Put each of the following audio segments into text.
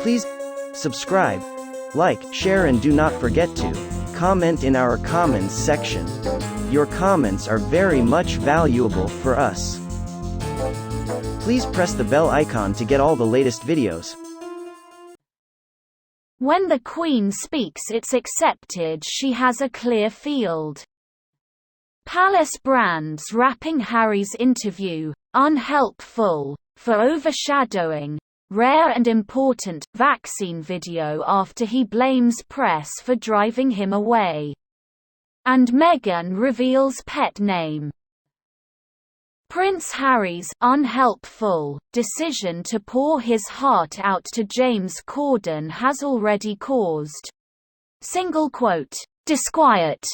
Please subscribe, like, share, and do not forget to comment in our comments section. Your comments are very much valuable for us. Please press the bell icon to get all the latest videos. When the Queen speaks, it's accepted she has a clear field. Palace brands wrapping Harry's interview, unhelpful, for overshadowing rare and important vaccine video after he blames press for driving him away. And Meghan reveals pet name. Prince Harry's unhelpful decision to pour his heart out to James Corden has already caused disquiet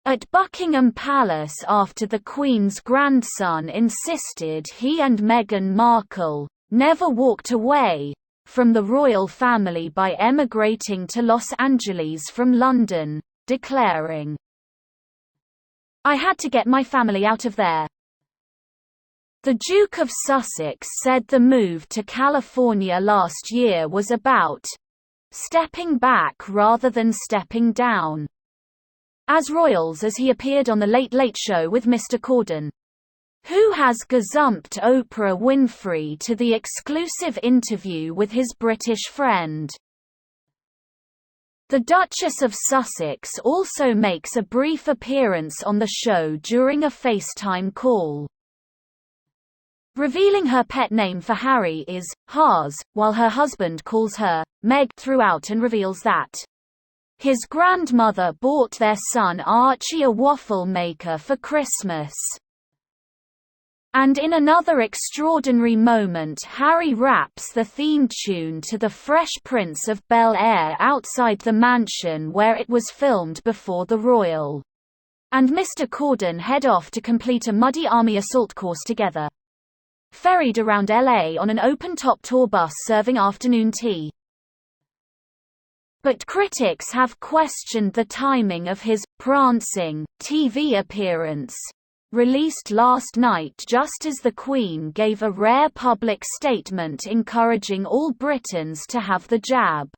at Buckingham Palace after the Queen's grandson insisted he and Meghan Markle never walked away from the royal family by emigrating to Los Angeles from London, declaring, "I had to get my family out of there." The Duke of Sussex said the move to California last year was about stepping back rather than stepping down as royals as he appeared on The Late Late Show with Mr Corden, who has gazumped Oprah Winfrey to the exclusive interview with his British friend. The Duchess of Sussex also makes a brief appearance on the show during a FaceTime call, revealing her pet name for Harry is Hars, while her husband calls her Meg throughout and reveals that his grandmother bought their son Archie a waffle maker for Christmas. And in another extraordinary moment, Harry raps the theme tune to The Fresh Prince of Bel-Air outside the mansion where it was filmed before the royal and Mr Corden head off to complete a Muddy Army assault course together, ferried around LA on an open-top tour bus serving afternoon tea. But critics have questioned the timing of his prancing TV appearance, released last night just as the Queen gave a rare public statement encouraging all Britons to have the jab.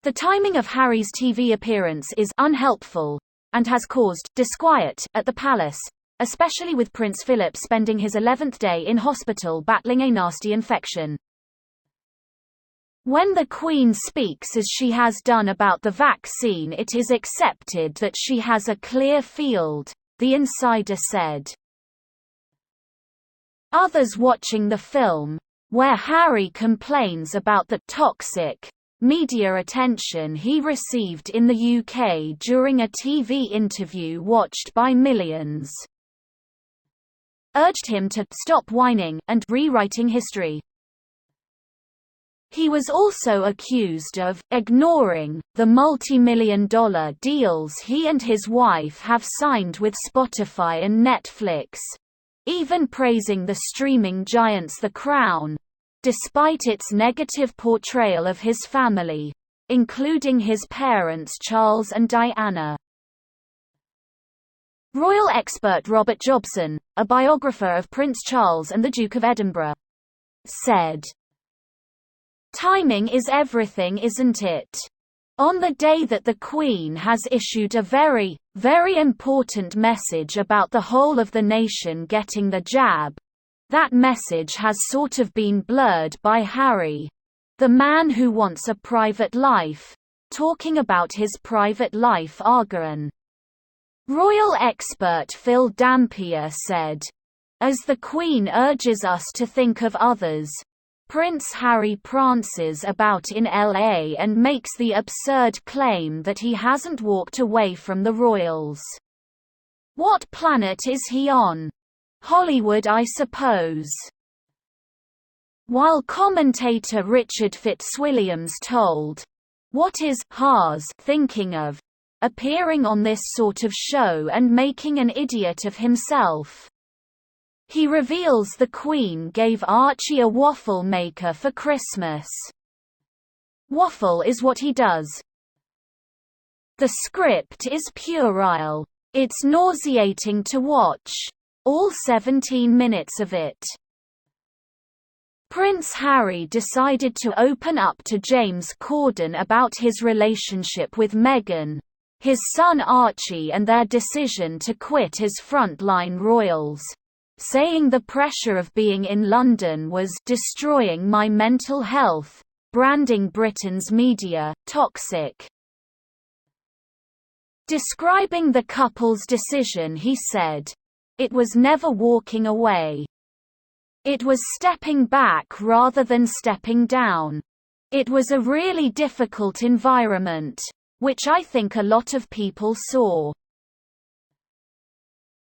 The timing of Harry's TV appearance is unhelpful and has caused disquiet at the palace, especially with Prince Philip spending his 11th day in hospital battling a nasty infection. When the Queen speaks as she has done about the vaccine, it is accepted that she has a clear field, the insider said. Others watching the film, where Harry complains about the toxic media attention he received in the UK during a TV interview watched by millions, urged him to stop whining and rewriting history. He was also accused of ignoring the multi-million-dollar deals he and his wife have signed with Spotify and Netflix, even praising the streaming giants The Crown, despite its negative portrayal of his family, including his parents Charles and Diana. Royal expert Robert Jobson, a biographer of Prince Charles and the Duke of Edinburgh, said, "Timing is everything, isn't it? On the day that the Queen has issued a very, very important message about the whole of the nation getting the jab, that message has sort of been blurred by Harry, the man who wants a private life, talking about his private life again." Royal expert Phil Dampier said, "As the Queen urges us to think of others, Prince Harry prances about in LA and makes the absurd claim that he hasn't walked away from the royals. What planet is he on? Hollywood, I suppose." While commentator Richard Fitzwilliams told, "What is Hars thinking of? Appearing on this sort of show and making an idiot of himself." He reveals the Queen gave Archie a waffle maker for Christmas. Waffle is what he does. The script is puerile. It's nauseating to watch. All 17 minutes of it. Prince Harry decided to open up to James Corden about his relationship with Meghan, his son Archie, and their decision to quit as frontline royals, saying the pressure of being in London was destroying my mental health, branding Britain's media toxic. Describing the couple's decision, he said, "It was never walking away. It was stepping back rather than stepping down. It was a really difficult environment, which I think a lot of people saw.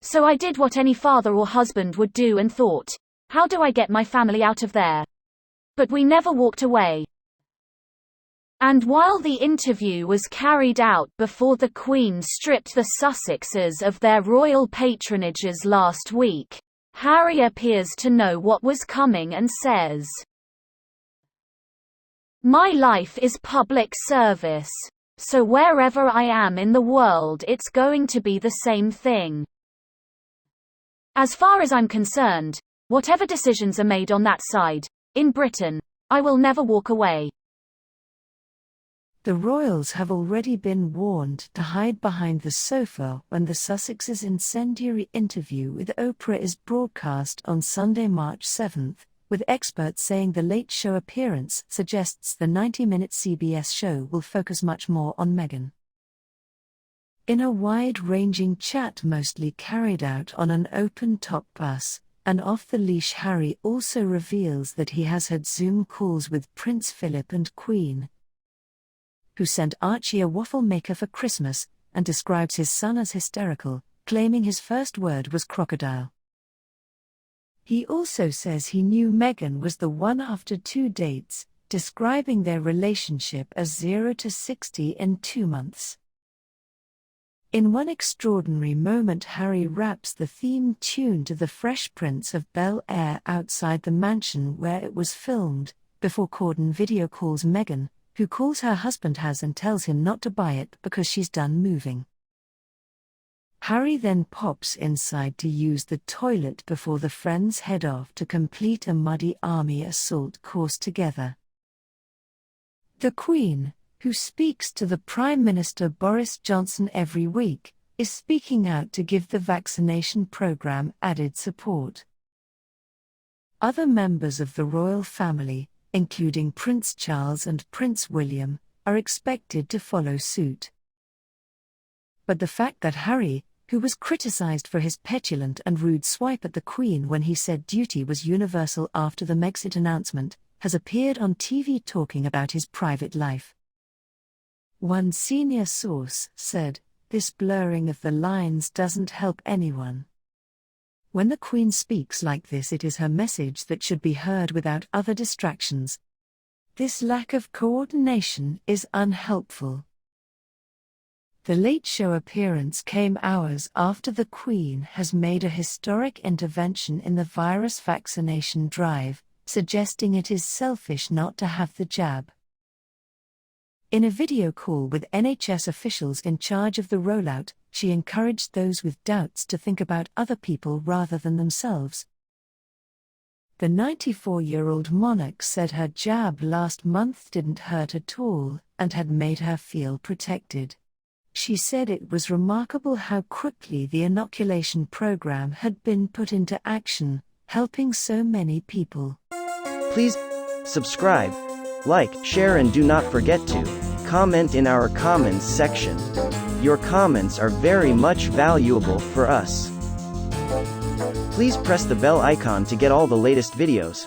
So I did what any father or husband would do and thought, how do I get my family out of there? But we never walked away." And while the interview was carried out before the Queen stripped the Sussexes of their royal patronages last week, Harry appears to know what was coming and says, "My life is public service, so wherever I am in the world it's going to be the same thing. As far as I'm concerned, whatever decisions are made on that side, in Britain, I will never walk away." The royals have already been warned to hide behind the sofa when the Sussexes' incendiary interview with Oprah is broadcast on Sunday, March 7, with experts saying the Late Show appearance suggests the 90-minute CBS show will focus much more on Meghan. In a wide-ranging chat mostly carried out on an open-top bus, an off-the-leash Harry also reveals that he has had Zoom calls with Prince Philip and Queen, who sent Archie a waffle maker for Christmas, and describes his son as hysterical, claiming his first word was crocodile. He also says he knew Meghan was the one after 2 dates, describing their relationship as 0 to 60 in 2 months. In one extraordinary moment, Harry raps the theme tune to The Fresh Prince of Bel-Air outside the mansion where it was filmed, before Corden video calls Meghan, who calls her husband has and tells him not to buy it because she's done moving. Harry then pops inside to use the toilet before the friends head off to complete a muddy army assault course together. The Queen, who speaks to the Prime Minister Boris Johnson every week, is speaking out to give the vaccination program added support. Other members of the royal family, including Prince Charles and Prince William, are expected to follow suit. But the fact that Harry, who was criticized for his petulant and rude swipe at the Queen when he said duty was universal after the Megxit announcement, has appeared on TV talking about his private life. One senior source said, "This blurring of the lines doesn't help anyone. When the Queen speaks like this, it is her message that should be heard without other distractions. This lack of coordination is unhelpful." The Late Show appearance came hours after the Queen has made a historic intervention in the virus vaccination drive, suggesting it is selfish not to have the jab. In a video call with NHS officials in charge of the rollout, she encouraged those with doubts to think about other people rather than themselves. The 94-year-old monarch said her jab last month didn't hurt at all and had made her feel protected. She said it was remarkable how quickly the inoculation program had been put into action, helping so many people. Please subscribe, like, share, and do not forget to comment in our comments section. Your comments are very much valuable for us. Please press the bell icon to get all the latest videos.